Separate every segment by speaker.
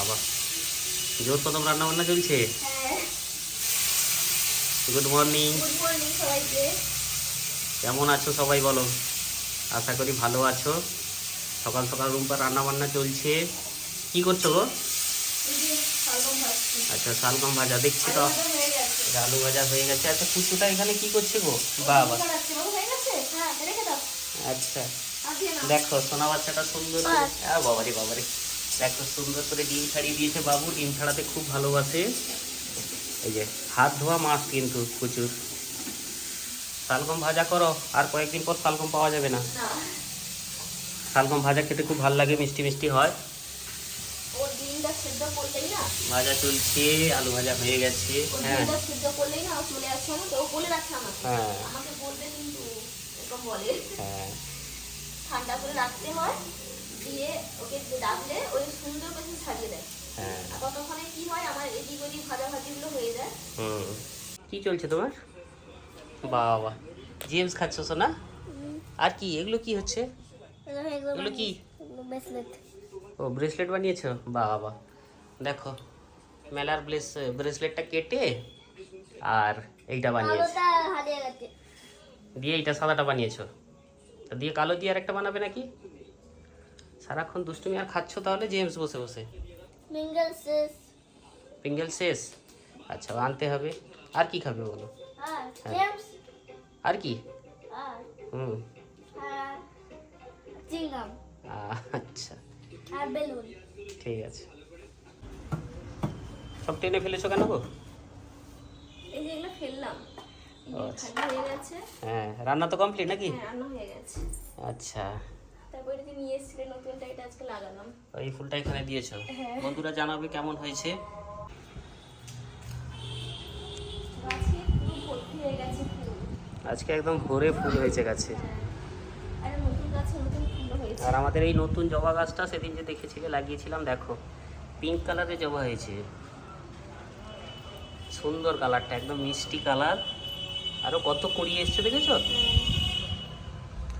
Speaker 1: বাবা, জোর কদম রান্না বান্না চলছে।
Speaker 2: হ্যাঁ,
Speaker 1: গুড মর্নিং,
Speaker 2: গুড মর্নিং সবাইকে।
Speaker 1: কেমন আছো সবাই বলো? আশা করি ভালো আছো। সকাল সকাল রুম্পার রান্না বান্না চলছে। কি করছো গো?
Speaker 2: এই যে শালগম ভাজছি।
Speaker 1: আচ্ছা, শালগম ভাজা দেখছি তো।
Speaker 2: আলু ভাজা হয়ে গেছে।
Speaker 1: আলু ভাজা হয়ে গেছে। আচ্ছা, কুচুটা এখানে কি করছে গো? বাবা,
Speaker 2: ডিম বানাচ্ছি। বাবু হয়ে গেছে? হ্যাঁ, রেখে দাও।
Speaker 1: আচ্ছা
Speaker 2: আর দিয়ে নাও।
Speaker 1: দেখো সোনা বাচ্চাটা সুন্দর করে, বাবারে বাবারে, দেখো সুন্দর করে ডিম ছাড়িয়ে দিয়েছে বাবু। ডিম ছাড়াতে খুব ভালোবাসে। এই যে হাত ধোয়া মাছ কিন্তু প্রচুর। শালগম ভাজা করো, আর কয়েকদিন পর শালগম পাওয়া যাবে না।
Speaker 2: না,
Speaker 1: শালগম ভাজা খেতে খুব ভালো লাগে, মিষ্টি মিষ্টি হয়।
Speaker 2: ও ডিমটা সিদ্ধ করলেই না,
Speaker 1: ভাজা চলছে, আলু ভাজা হয়ে গেছে।
Speaker 2: ও
Speaker 1: হ্যাঁ
Speaker 2: ডিমটা সিদ্ধ করলেই না ও চলে আসছে না, তো ও বলে রাখছে আমাকে।
Speaker 1: হ্যাঁ
Speaker 2: আমাকে বলবে কিন্তু এরকম বলে।
Speaker 1: হ্যাঁ
Speaker 2: ঠান্ডা করে রাখতে হয়, দিয়ে ওকে ডাকলে ওই সুন্দর করে ছাড়িয়ে দেয়।
Speaker 1: হ্যাঁ।
Speaker 2: আর ততক্ষণে কি হয়, আমার এদিক ওদিক ভাজাভাজিগুলো হয়ে যায়।
Speaker 1: হুম, কি চলছে তোমার? বাবা, জেমস খাচ্ছ সোনা? আর কি এগুলো কি হচ্ছে? এগুলো কি? ও ব্রেসলেট বানিয়েছো? বাবা, দেখো মেলার ব্রেসলেটটা কেটে আর এইটা বানিয়েছো, দিয়ে এইটা সাদাটা বানিয়েছো, তা দিয়ে কালো দিয়ে আর একটা বানাবে নাকি? সারাক্ষণ দুষ্টুমি আর খাচ্ছ তাহলে জেমস বসে বসে। পিঙ্গেল শেষ? আচ্ছা, আনতে হবে। আর কি খাবে বলো? আর কি? হুম, আচ্ছা ঠিক আছে। সব টেনে ফেলেছো কেন গো?
Speaker 2: এই যে এগুলো ফেললাম,
Speaker 1: ও আচ্ছা।
Speaker 2: ঠান্ডা হয়ে গেছে।
Speaker 1: হ্যাঁ, রান্না তো কমপ্লিট নাকি?
Speaker 2: হ্যাঁ, রান্না হয়ে গেছে।
Speaker 1: আচ্ছা,
Speaker 2: তারপরে যে নিয়ে এসেছিলে নতুনটা, এটা আজকে লাগালাম।
Speaker 1: এই ফুলটা এখানে দিয়েছো।
Speaker 2: হ্যাঁ।
Speaker 1: বন্ধুরা জানাবে কেমন হয়েছে।
Speaker 2: গাছে পুরো ভর্তি হয়ে গেছে ফুল।
Speaker 1: আজকে একদম ভরে ফুল হয়েছে গাছে।
Speaker 2: হ্যাঁ, আর নতুন গাছে নতুন ফুল হয়েছে।
Speaker 1: আর আমাদের এই নতুন জবা গাছটা সেদিন যে দেখেছিলে লাগিয়েছিলাম, দেখো পিঙ্ক কালারের জবা হয়েছে। সুন্দর কালারটা, একদম মিষ্টি কালার। আরও কত কুড়ি এসছে দেখেছো?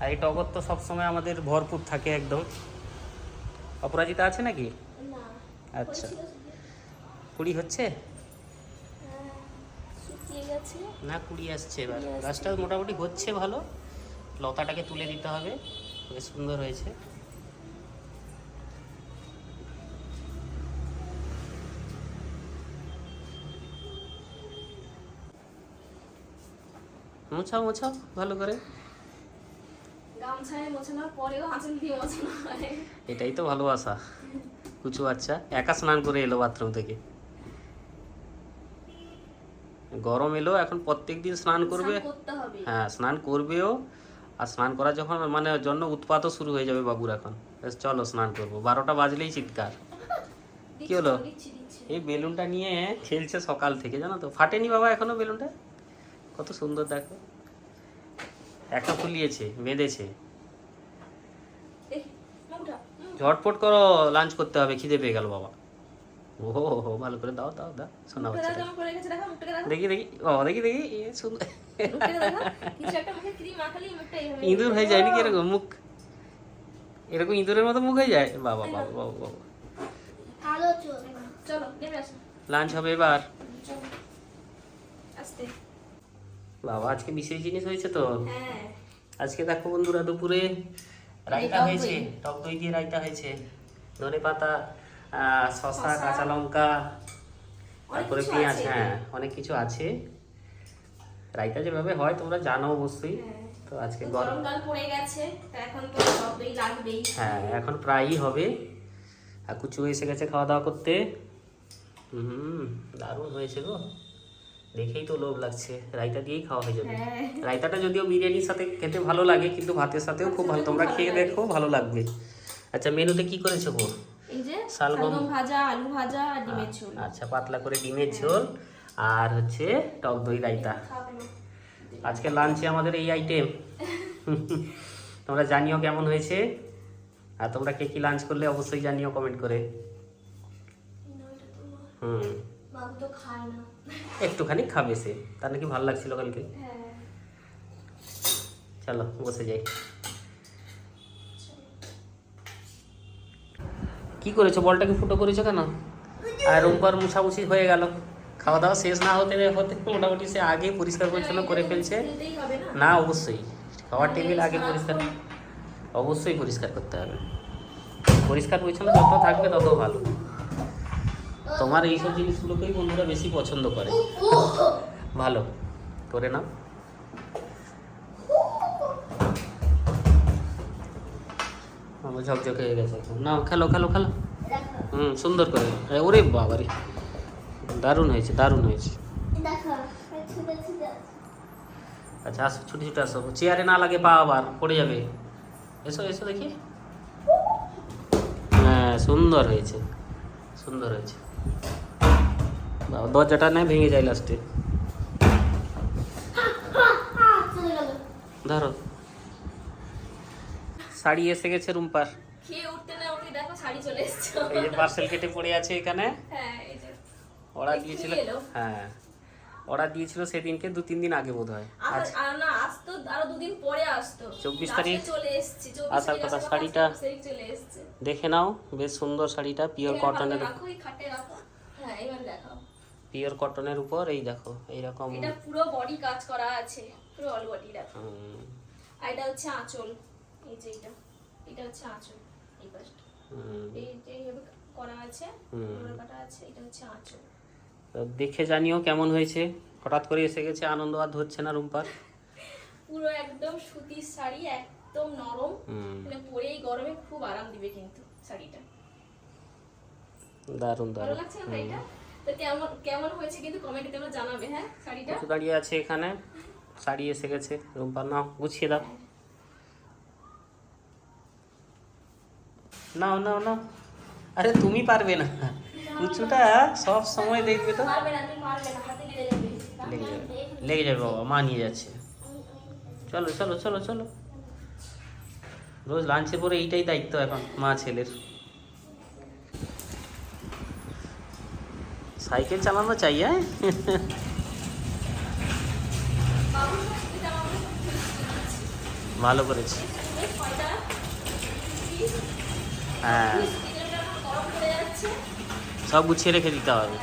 Speaker 1: আর এই টগর তো সবসময় আমাদের ভরপুর থাকে একদম। অপরাজিতা আছে নাকি?
Speaker 2: না,
Speaker 1: আচ্ছা,
Speaker 2: হয়েছিল শুধু।
Speaker 1: কুড়ি হচ্ছে
Speaker 2: হ্যাঁ, শুকিয়ে গেছে।
Speaker 1: না? কুড়ি আসছে এবার।
Speaker 2: কুড়ি আসছে।
Speaker 1: গাছটা মোটামুটি হচ্ছে ভালো। লতাটাকে তুলে দিতে হবে। বেশ সুন্দর হয়েছে। মোছাও মোছাও ভালো করে।
Speaker 2: গামছায় মোছানোর পরেও আঁচল দিয়ে মোছানো হয়।
Speaker 1: এটাই তো ভালোবাসা। কুচু বাচ্চা একা স্নান করে এলো বাথরুম থেকে। গরম এলো, এখন প্রত্যেক দিন স্নান করবে।
Speaker 2: স্নান করতে হবে।
Speaker 1: হ্যাঁ, স্নান করবেও। আর স্নান করা যখন মানে জন্য উৎপাতও শুরু হয়ে যাবে বাবুর এখন। বেশ চলো স্নান করবো, 12টা বাজলেই চিৎকার। কি হলো?
Speaker 2: দিচ্ছি।
Speaker 1: এই বেলুনটা নিয়ে খেলছে সকাল থেকে, জানো তো। ফাটেনি বাবা এখনো বেলুনটা? কত সুন্দর দেখো, একটা ফুলিয়েছে, বেঁধেছে।
Speaker 2: দেখি, মুখটা।
Speaker 1: ঝটপট করো, লাঞ্চ করতে হবে, খিদে পেয়ে গেল বাবা। ও হো, ভালো করে দাও দাও দাও শোনা
Speaker 2: মুখটা
Speaker 1: বাচ্চাটা।
Speaker 2: কেমন করে রেখেছে দেখো, মুখটাকে দেখো।
Speaker 1: দেখি দেখি বাবা, দেখি দেখি, এ সুন্দর।
Speaker 2: মুখটাকে দেখো। কিছু একটা মুখে ক্রিম মাখালেই মুখটা এইভাবে।
Speaker 1: ইঁদুর হয়ে যায় নাকি এরকম মুখ? এরকম ইঁদুরের মতো মুখ হয়ে যায়? বাবা বাবা বাবা বাবা।
Speaker 2: কালো চোখ। চলো, নেমে আসো।
Speaker 1: লাঞ্চ হবে এবার।
Speaker 2: চলো। আস্তে।
Speaker 1: বাবা, আজকে বিশেষ জিনিস হয়েছে তো।
Speaker 2: হ্যাঁ।
Speaker 1: আজকে দেখো বন্ধুরা, দুপুরে রায়তা
Speaker 2: টক দই।
Speaker 1: হয়েছে। টক দই দিয়ে রায়তা হয়েছে। ধনে পাতা, শসা,
Speaker 2: শসা,
Speaker 1: কাঁচা লঙ্কা, তারপরে
Speaker 2: কিছু
Speaker 1: পেঁয়াজ।
Speaker 2: আছে।
Speaker 1: হ্যাঁ, অনেক কিছু আছে। রায়তা যেভাবে হয় তোমরা জানো অবশ্যই।
Speaker 2: হ্যাঁ।
Speaker 1: তো আজকে
Speaker 2: তো গরমকাল পড়ে গেছে, তা এখন তো টক দই লাগবেই।
Speaker 1: হ্যাঁ, এখন প্রায়ই হবে। আর কুচু এসে গেছে খাওয়া দাওয়া করতে। দারুণ হয়েছে গো, দেখেই তো লোভ লাগছে। রায়তা দিয়েই খাওয়া হয়ে যাবে।
Speaker 2: হ্যাঁ।
Speaker 1: রায়তাটা যদিও বিরিয়ানির সাথে খেতে ভালো লাগে, কিন্তু ভাতের সাথেও খুব ভালো। তোমরা খেয়ে দেখো, ভালো লাগবে। আচ্ছা, মেনুতে কি করেছো গো?
Speaker 2: এই যে
Speaker 1: শালগম
Speaker 2: শালগম ভাজা, আলু ভাজা আর ডিমের ঝোল।
Speaker 1: আচ্ছা, পাতলা করে ডিমের ঝোল আর হচ্ছে টক দই রায়তা।
Speaker 2: খাবে না?
Speaker 1: আজকে লাঞ্চে আমাদের এই আইটেম। তোমরা জানিও কেমন হয়েছে। আর তোমরা কে কি লাঞ্চ করলে অবশ্যই জানিও কমেন্ট করে। হুম,
Speaker 2: বাবু তো খায় না।
Speaker 1: একটুখানি খাবে সে, তার নাকি ভালো লাগছিল কালকে।
Speaker 2: হ্যাঁ।
Speaker 1: চলো বসে যাই। কি করেছো? বলটাকে ফুটো করেছো কেন? আর রুম্পার মুছামুছি হয়ে গেল, খাওয়া দাওয়া শেষ না হতে হতে মোটামুটি সে আগে পরিষ্কার পরিচ্ছন্ন করে ফেলছে।
Speaker 2: ফেলতেই হবে না।
Speaker 1: না অবশ্যই খাওয়ার টেবিল আগে পরিষ্কার, অবশ্যই পরিষ্কার করতে হবে। পরিষ্কার পরিচ্ছন্ন যত থাকবে তত ভালো। তোমার এইসব জিনিসগুলোকেই বন্ধুরা বেশি পছন্দ করে। ভালো করে নাও। আমার ঝকঝকে হয়ে গেছে এখন। নাও খেলো খেলো খেলো।
Speaker 2: দেখো
Speaker 1: সুন্দর করে। ওরে বাবারে, দারুণ হয়েছে দারুণ হয়েছে।
Speaker 2: দেখো ছুটে ছুটে
Speaker 1: আচ্ছা আসো, ছুটি ছুটে আসো, চেয়ারে না লাগে পা আবার পড়ে যাবে। এসো এসো দেখি। হ্যাঁ সুন্দর হয়েছে সুন্দর হয়েছে। বাবা দরজাটা না ভেঙে যায় লাস্টে।
Speaker 2: চলে গেল।
Speaker 1: ধরো, শাড়ি এসে গেছে রুম্পার।
Speaker 2: খেয়ে উঠতে না উঠতে দেখো শাড়ি চলে এসছে।
Speaker 1: এই যে পার্সেল কেটে পড়ে আছে এখানে।
Speaker 2: হ্যাঁ এই যে
Speaker 1: অর্ডার দিয়েছিল।
Speaker 2: এক্ষুনি এলো।
Speaker 1: হ্যাঁ অর্ডার দিয়েছিল সেদিনকে, 2-3 দিন আগে বোধ হয়।
Speaker 2: আর আর না আসতো আরো দুদিন পরে আসতো।
Speaker 1: 24
Speaker 2: লাস্টে
Speaker 1: তারিখ
Speaker 2: চলে এসেছে। 24
Speaker 1: আসার
Speaker 2: তারিখ
Speaker 1: কথা।
Speaker 2: আসার
Speaker 1: শাড়িটা
Speaker 2: তারিখ চলে এসেছে।
Speaker 1: দেখে নাও, বেশ সুন্দর শাড়িটা, পিওর
Speaker 2: এবার
Speaker 1: কটনের।
Speaker 2: রাখো, এই খাটে রাখো। হ্যাঁ এবার দেখাও।
Speaker 1: পিওর কটনের উপর এই দেখো এইরকম।
Speaker 2: এটা পুরো বডি কাজ করা আছে, পুরো অল বডি দেখো।
Speaker 1: হুম,
Speaker 2: আর এটা হচ্ছে আঁচল, এই যে এটা হচ্ছে আঁচল, এই পাশটা
Speaker 1: হুম,
Speaker 2: এইভাবে করা আছে,
Speaker 1: হুম।
Speaker 2: পুরো কাটা আছে, এটা হচ্ছে আঁচল।
Speaker 1: তো দেখে জানিও কেমন হয়েছে। হঠাৎ করে এসে গেছে, আনন্দ আর ধরছে না রুম্পার।
Speaker 2: পুরো একদম সুতির শাড়ি, একদম নরম,
Speaker 1: হুম,
Speaker 2: মানে পরে এই গরমে খুব আরাম দিবে কিন্তু শাড়িটা।
Speaker 1: দারুণ
Speaker 2: ভালো
Speaker 1: দারুণ।
Speaker 2: লাগছে না শাড়িটা? তো কেমন কেমন হয়েছে কিন্তু কমেন্টে তোমরা জানাবে। হ্যাঁ শাড়িটা
Speaker 1: কিছু দাঁড়িয়ে আছে এখানে, শাড়ি এসে গেছে রুম্পার। নাও গুছিয়ে দাও। নাও নাও নাও। আরে তুমি পারবে না, কুচুটা সব সময় দেখবে তো।
Speaker 2: পারবে না, তুমি পারবে না, হাতে লেগে যাবে।
Speaker 1: লেগে যাবে লেগে যাবে বাবা, মা নিয়ে যাচ্ছে। চলো চলো চলো চলো। রোজ লাঞ্চের পরে এইটাই দায়িত্ব এখন মা ছেলের। সাইকেল চালানো চাই। হ্যাঁ
Speaker 2: বাবুর সাথে জামা কাপড় সব ঠিক আছে।
Speaker 1: ভালো করেছি।
Speaker 2: এই ছয়টা পিস
Speaker 1: হ্যাঁ
Speaker 2: স্কিনটা গরম পড়ে যাচ্ছে।
Speaker 1: সব গুছিয়ে রেখে দিতে হবে।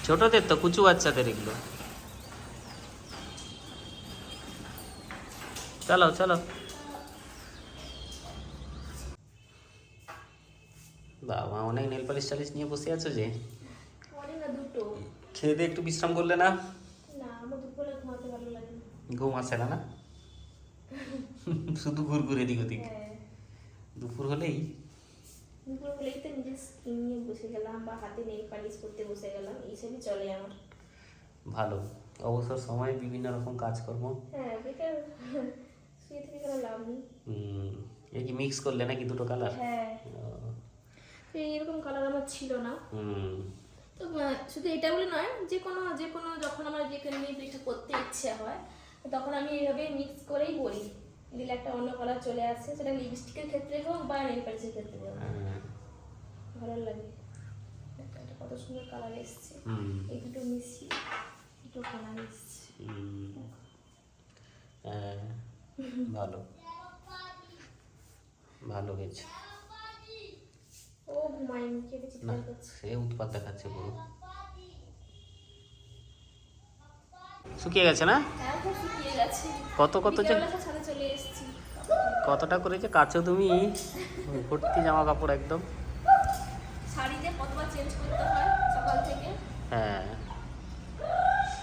Speaker 1: ছোটদের তো, কুচু বাচ্চাদের এগুলো। চলো চলো। বাবা অনেক নেল পালিশ টালিশ নিয়ে বসে আছো যে।
Speaker 2: অনেক না দুটো।
Speaker 1: খেয়ে দিয়ে একটু বিশ্রাম করলে না?
Speaker 2: না আমার দুপুরে ঘুমাতে ভালো লাগে না।
Speaker 1: ঘুম আসে না? না শুধু ঘুরঘুর এদিক ওদিক।
Speaker 2: হ্যাঁ
Speaker 1: দুপুর হলেই
Speaker 2: দুপুর হলেই তো নিজের স্কিন নিয়ে বসে গেলাম বা হাতে নেল পালিশ করতে বসে গেলাম, এইসবই চলে আমার।
Speaker 1: ভালো। অবসর সময় বিভিন্ন রকম কাজকর্ম।
Speaker 2: হ্যাঁ বেকার শুয়ে থেকে কোনো লাভ নেই।
Speaker 1: এই কি মিক্স করলে নাকি দুটো কালার?
Speaker 2: হ্যাঁ তো এরকম কালার আমার ছিল না।
Speaker 1: হুম,
Speaker 2: তো শুধু এটা বলে নয়, যে কোনো যখন আমার যেখানে নিয়ে কিছু করতে ইচ্ছে হয় তখন আমি এইভাবে মিক্স করেই বলি, দিলে একটা অন্য কালার চলে আসে, সেটা লিপস্টিকের ক্ষেত্রে হোক বা নেল পালিশের ক্ষেত্রে হোক,
Speaker 1: হ্যাঁ,
Speaker 2: ভালো লাগে। এটা কত সুন্দর কালার এসছে,
Speaker 1: হুম,
Speaker 2: এই দুটো মিশিয়ে দুটো কালার এসছে।
Speaker 1: হুম, হ্যাঁ, ভালো ভালো হয়েছে।
Speaker 2: ও ঘুমায়নি, খেতে
Speaker 1: না
Speaker 2: চিৎকার করছে।
Speaker 1: সে উৎপাত দেখাচ্ছে পুরো। শুকিয়ে গেছে না?
Speaker 2: হ্যাঁ খুব শুকিয়ে গেছে।
Speaker 1: কত কত যে
Speaker 2: বিকেলবেলা ছাদে চলে এসেছি।
Speaker 1: কতটা করেছে কাচো তুমি? ভর্তি জামা কাপড় একদম।
Speaker 2: শাড়িতে কতবার চেঞ্জ করতে হয় সকাল থেকে।
Speaker 1: হ্যাঁ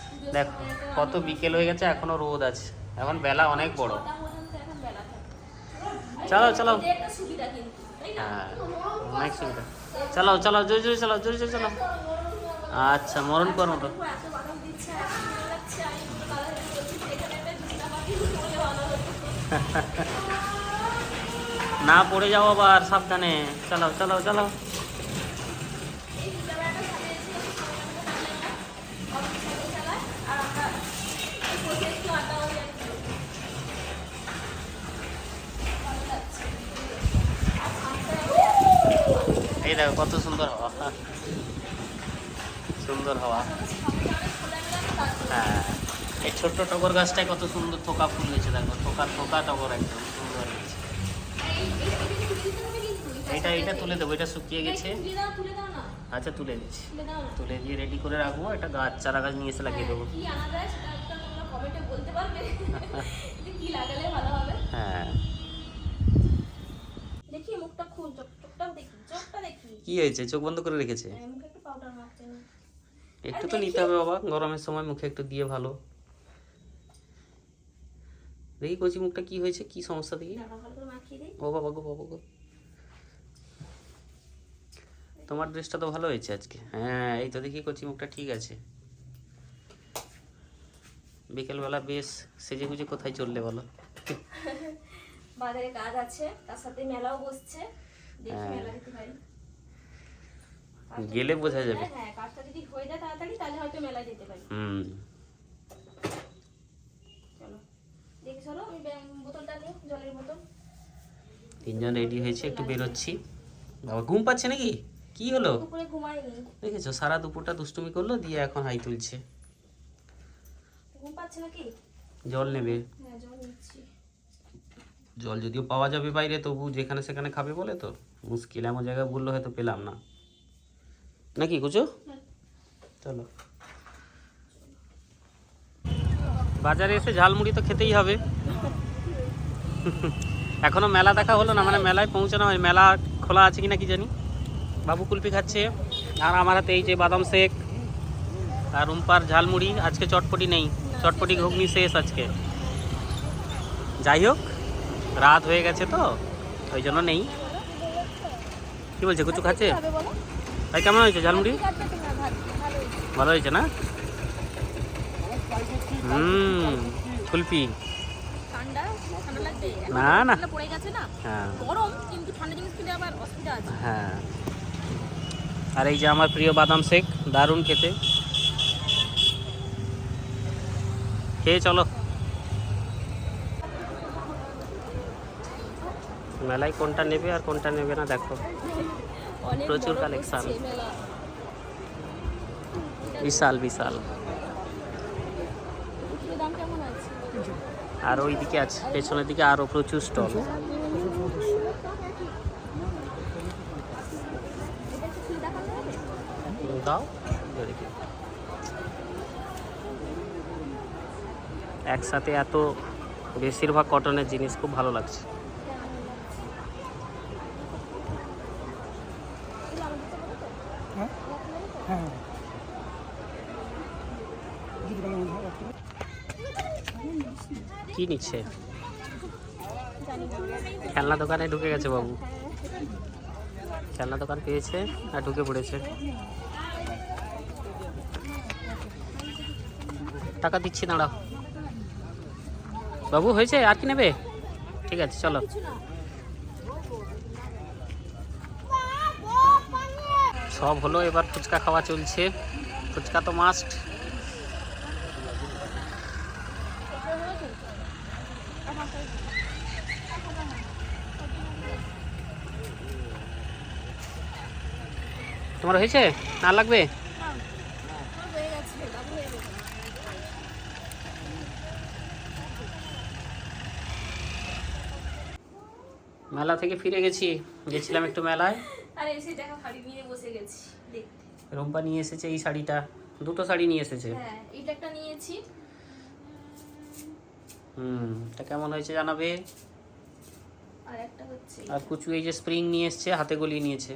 Speaker 2: পুজোর
Speaker 1: দেখো
Speaker 2: সময় তো
Speaker 1: কত
Speaker 2: অনেক-
Speaker 1: বিকেল হয়ে গেছে, এখনো রোদ আছে, এখন বেলা অনেক বড়।
Speaker 2: 6টা পর্যন্ত এখন বেলা থাকে।
Speaker 1: চলো চলো।
Speaker 2: এটা একটা সুবিধা কিন্তু, তাই না?
Speaker 1: হ্যাঁ অনেক সুবিধা। চলো চলো জোরে জোরে চলো, জোরে জোরে চলো। আচ্ছা মরণ কর মতো।
Speaker 2: দেখো, এত বাদাম দিচ্ছে, এত ভালো লাগছে, আমি পুরো কালার হয়ে বলছি, এখানে একটা বিছানা পাতি হলে ভালো হতো।
Speaker 1: না পড়ে যাও আবার, সাবধানে। চলো চলো চলো।
Speaker 2: এই বিছানাটা সাজিয়েছি, আমি অফিস চালাই, আর আমরা এই বসে একটু আড্ডা মারি আর কি। ভালো লাগছে। আর সামনে
Speaker 1: এই দেখো কত সুন্দর হাওয়া, সুন্দর হাওয়া। হ্যাঁ এই ছোট্ট টগর গাছটায় কত সুন্দর থোকা ফুল হয়েছে, দেখো থোকা থোকা টগর একদম সুন্দর হয়েছে।
Speaker 2: এই ছুটি দিতে হবে কিন্তু
Speaker 1: এটা তুলে দেবো, এটা শুকিয়ে গেছে।
Speaker 2: তুলে দাও না।
Speaker 1: আচ্ছা তুলে দিচ্ছি,
Speaker 2: তুলে দাও না।
Speaker 1: তুলে দিয়ে রেডি করে রাখবো। এটা গাছ, চারা গাছ নিয়ে এসে লাগিয়ে দেবো।
Speaker 2: কি আনা যায় সেটা একটা তোমরা কমেন্টে বলতে পারবে যে কি লাগালে ভালো হবে।
Speaker 1: হ্যাঁ
Speaker 2: দেখি মুখটা খুল, চোখটা দেখি, চোখটা দেখি।
Speaker 1: কি হয়েছে, চোখ বন্ধ করে রেখেছে?
Speaker 2: মুখে একটু পাউডার মাখতে না।
Speaker 1: একটু তো নিতে হবে বাবা, গরমের সময় মুখে একটু দিয়ে ভালো। দেখি কচি মুখটা কি হয়েছে, কি সমস্যা দেখি।
Speaker 2: ভালো করে মাখিয়ে দিই।
Speaker 1: ও বাবা গো, বাবা গো। তোমার ড্রেসটা তো ভালো হয়েছে আজকে। হ্যাঁ এই তো দেখি কচি মুখটা ঠিক আছে। বিকেলবেলা বেশ সেজে গুজে কোথায় চললে বলো?
Speaker 2: বাজারে কাজ আছে, তার সাথে মেলাও বসছে, দেখি মেলা যেতে পারি।
Speaker 1: গেলে বোঝা যাবে।
Speaker 2: হ্যাঁ কাজটা যদি হয়ে যায় তাড়াতাড়ি তাহলে হয়তো মেলা যেতে পারি। চলো দেখি, চলো আমি বোতলটা নিয়ে, জলের বোতল।
Speaker 1: তিনজন রেডি হয়েছে, একটু বেরোচ্ছি। বাবা ঘুম পাচ্ছে নাকি? কি হলো?
Speaker 2: দুপুরে ঘুমাইনি।
Speaker 1: দেখেছো সারা দুপুরটা দুষ্টুমি করলো, দিয়ে এখন হাই তুলছে।
Speaker 2: ঘুম পাচ্ছে নাকি?
Speaker 1: জল নেবে?
Speaker 2: হ্যাঁ জল নিচ্ছি।
Speaker 1: জল যদিও পাওয়া যাবে বাইরে, তবু যেখানে সেখানে খাবে বলে তো মুশকিল। এমন জায়গায় বললো হয়তো পেলাম না, নাকি কুচো? চলো বাজারে এসে ঝালমুড়ি তো খেতেই হবে। এখনো মেলা দেখা হলো না, মানে মেলায় পৌঁছানো হয়। মেলা খোলা আছে কিনা কি জানি। বাবু কুলপি খাচ্ছে, আর আমার হাতে এই যে বাদাম শেক আর রুম্পার ঝালমুড়ি। আজকে চটপটি নেই, চটপটি ঘুগনি শেষ আজকে। যাই হোক রাত হয়ে গেছে তো ওই জন্য নেই। কি বলছে কুচু খাচ্ছে? ভাই কেমন হয়েছে ঝালমুড়ি? ভালো হয়েছে না? কুলপি
Speaker 2: ঠান্ডা ঠান্ডা লাগবে
Speaker 1: না না,
Speaker 2: পড়ে গেছে না।
Speaker 1: হ্যাঁ
Speaker 2: গরম কিন্তু ঠান্ডা জিনিস খেলে আবার অসুবিধা আছে।
Speaker 1: হ্যাঁ। আর এই যে আমার প্রিয় বাদাম শেক, দারুণ খেতে। খেয়ে চলো। মেলায় কোনটা নেবে আর কোনটা নেবে না দেখো, প্রচুর কালেকশন, বিশাল বিশাল।
Speaker 2: দাম কেমন আছে?
Speaker 1: আর ওই দিকে আছে, পেছনের দিকে আরো প্রচুর স্টল। দাও দেখি। একসাথে এত বেশিরভাগ কটনের জিনিস, খুব ভালো লাগছে। কি নিচ্ছে? খেলনা দোকানে ঢুকে গেছে বাবু, খেলনা দোকান পেয়েছে আর ঢুকে পড়েছে। টাকা দিচ্ছি, দাঁড়াও। বাবু হয়েছে, আর কি নেবে? ঠিক আছে চলো। সব হলো, এবার ফুচকা খাওয়া চলছে। ফুচকা তো মাস্ট। তোমার হয়েছে না লাগবে? মেলা থেকে ফিরে গেছি, গেছিলাম একটু মেলায়।
Speaker 2: আর এসে দেখো শাড়ি নিয়ে বসে গেছি দেখতে।
Speaker 1: রুম্পা নিয়ে এসেছে এই শাড়িটা, দুটো শাড়ি নিয়ে এসেছে।
Speaker 2: হ্যাঁ এইটা একটা নিয়েছি।
Speaker 1: এটা কেমন হয়েছে জানাবে।
Speaker 2: আর একটা হচ্ছে,
Speaker 1: আর কুচু এই যে স্প্রিং নিয়ে এসেছে, হাতে গলিয়ে নিয়েছে।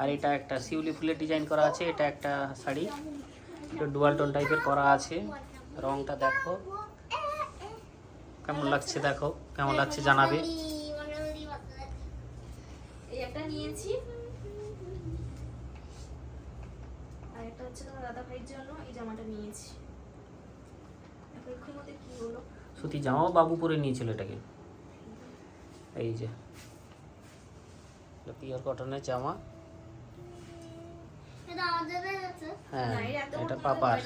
Speaker 1: আর এটা একটা শিউলি ফুলের ডিজাইন করা আছে। এটা একটা শাড়ি, একটু ডুয়াল টোন টাইপের করা আছে। রংটা দেখো কেমন লাগছে, দেখো কেমন লাগছে জানাবে।
Speaker 2: এই একটা নিয়েছি। আর একটা হচ্ছে তোমার দাদা ভাইয়ের জন্য এই জামাটা নিয়েছি। এখন মধ্যে কি হলো,
Speaker 1: সুতি জামাও বাবু পরে নিয়েছিল এটাকে। এই যে পিওর কটনের জামা। হ্যাঁ এটা পাপার।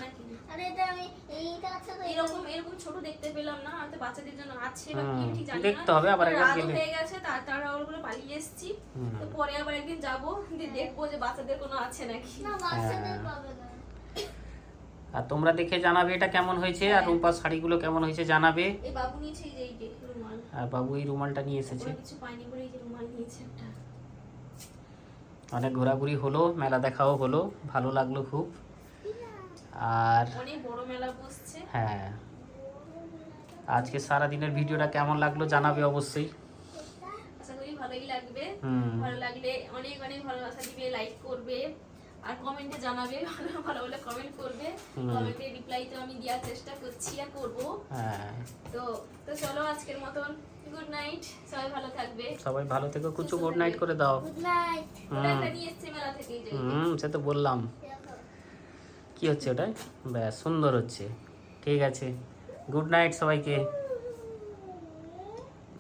Speaker 2: এরকম ছোট দেখতে পেলাম না, হয়তো বাচ্চাদের জন্য আছে বা কি ঠিক জানি না।
Speaker 1: দেখতে হবে আবার একবার
Speaker 2: রাত
Speaker 1: গেলে।
Speaker 2: হয়ে গেছে, তাড়াতাড়ি ওগুলো পালিয়ে এসেছি। তো পরে আবার একদিন যাবো, দিয়ে দেখবো যে বাচ্চাদের কোনো আছে নাকি।
Speaker 1: হ্যাঁ। আর তোমরা দেখে জানাবে এটা কেমন হয়েছে, আর রুম্পার শাড়িগুলো কেমন হয়েছে জানাবে।
Speaker 2: এই বাবু নিয়েছে এই যে রুমাল,
Speaker 1: আর বাবু এই রুমালটা নিয়ে এসেছে।
Speaker 2: কিছু পাইনি বলে এই যে রুমাল নিয়েছে একটা।
Speaker 1: অনেক ঘোরাঘুরি হলো, মেলা দেখাও হলো, ভালো লাগলো খুব। আর
Speaker 2: অনেক বড় মেলা বসছে।
Speaker 1: হ্যাঁ, আজকে সারা দিনের ভিডিওটা কেমন লাগলো জানাবে অবশ্যই।
Speaker 2: আশা করি ভালোই লাগবে। ভালো লাগলে অনেক অনেক ভালোবাসা দিবে, লাইক করবে আর কমেন্টে জানাবে। ভালো ভালো বলে কমেন্ট করবে, কমেন্টে রিপ্লাই তো আমি দেওয়ার চেষ্টা করছি আর করব।
Speaker 1: হ্যাঁ,
Speaker 2: তো তো চলো আজকের মতন গুড নাইট, সবাই ভালো থাকবে।
Speaker 1: সবাই ভালো থেকো, কুচু গুড নাইট করে দাও।
Speaker 3: Good night.
Speaker 2: ওটা নিয়ে এসেছে মেলা থেকে এই যে।
Speaker 1: সে তো বললাম। কি হচ্ছে ওটাই? ব্যাস, সুন্দর হচ্ছে। ঠিক আছে, গুড নাইট সবাইকে।